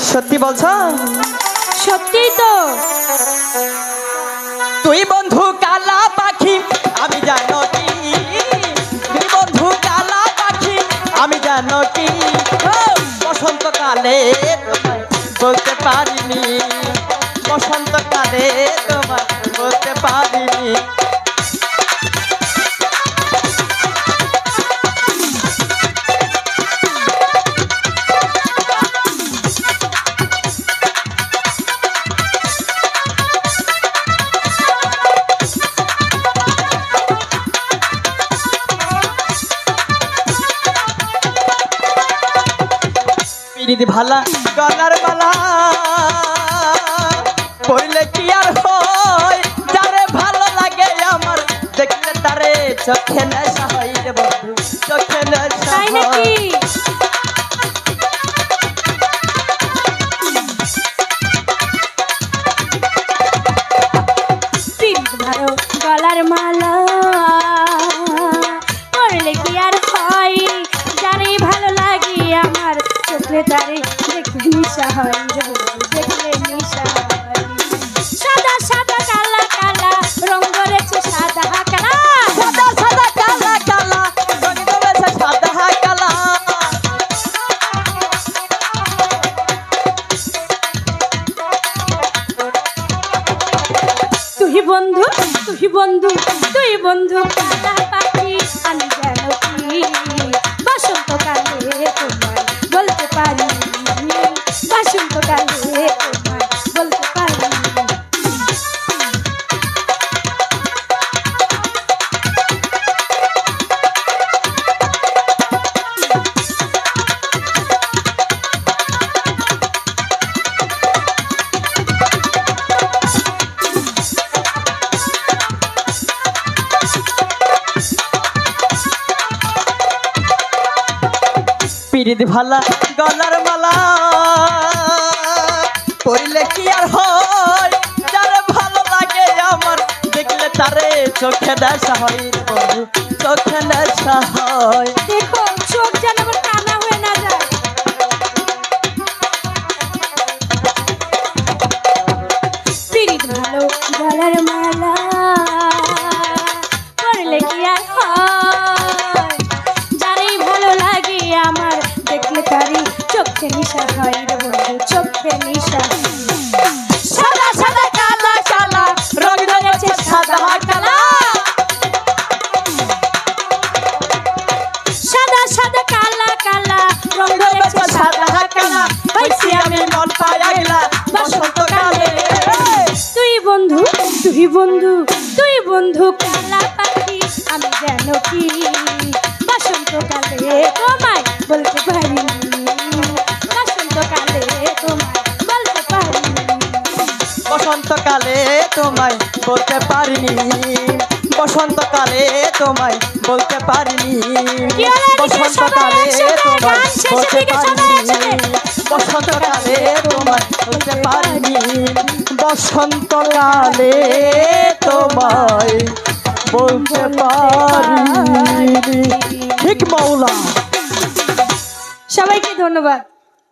সত্যি বলছো? সত্যি তো। তুই বন্ধু কালা পাখি আমি জানো কি, তুই বন্ধু কালা পাখি আমি জানো কি, বসন্তকালে তোমায় বলতে পারিনি, বসন্তকালে তোমায় বলতে পারিনি। পিরিতি ভালা গলার মালা পড়লে কি আর হয়, যারে ভালো লাগে আমার দেখলে তারে চোখে নেশা হয় রে বন্ধু, চোখে নেশা হয়। ভালো গলার মালা পড়লে কি আর হয়, যারে ভালো লাগে আমার চোখে তারে দেখলে নিশা হয়, দেখলে নিশা হয়। সাদা সাদা কালা কালা রং ধরেছে সাদা কালা, সাদা সাদা কালা কালা রং ধরেছে সাদা কালা। তুই বন্ধু তুই বন্ধু তুই বন্ধু কালা পাখি আমি জানো কি, বসন্তকালে তোমায় বলতে পারি, বসন্তকালে তোমায় বলতে পারি। পিরিতি ভালা গলার মালা পড়লে কি আর হয়, যারে ভালো লাগে আমার দেখলে তারে চোখে নেশা হয় রে বন্ধু, চোখে নেশা হয়। দেখো চোখ যেন আবার কানা হয়ে না যায়। পিরিত ভালো গলার মালা পড়লে কি আর হয়, যারেই ভালো লাগে আমার দেখলে তারই চোখে নিশা হয় রে বন্ধু, চোখে নিশা। সাদা সাদা কালা কালা রং ধরেছে সাদা কালা, সাদা সাদা কালা কালা রং ধরেছে সাদা কালা। হইছি আমি মন পাইলা বসন্তকালে। তুই বন্ধু তুই বন্ধু তুই বন্ধু কালা পাখি আমি জানো কি, বসন্তকালে তোমায় বলতে পারিনি, বসন্তকালে তোমায় বলতে পারিনি, বসন্তকালে তোমায় বলতে পারিনি, বসন্তকালে তোমায় বলতে পারিনি, বসন্তকালে তোমায় বলতে পারিনি, বসন্তকালে তোমায় বলতে পারিনি, বসন্তকালে তোমায় বলতে পারিনি। ঠিক মাওলা। সবাইকে ধন্যবাদ।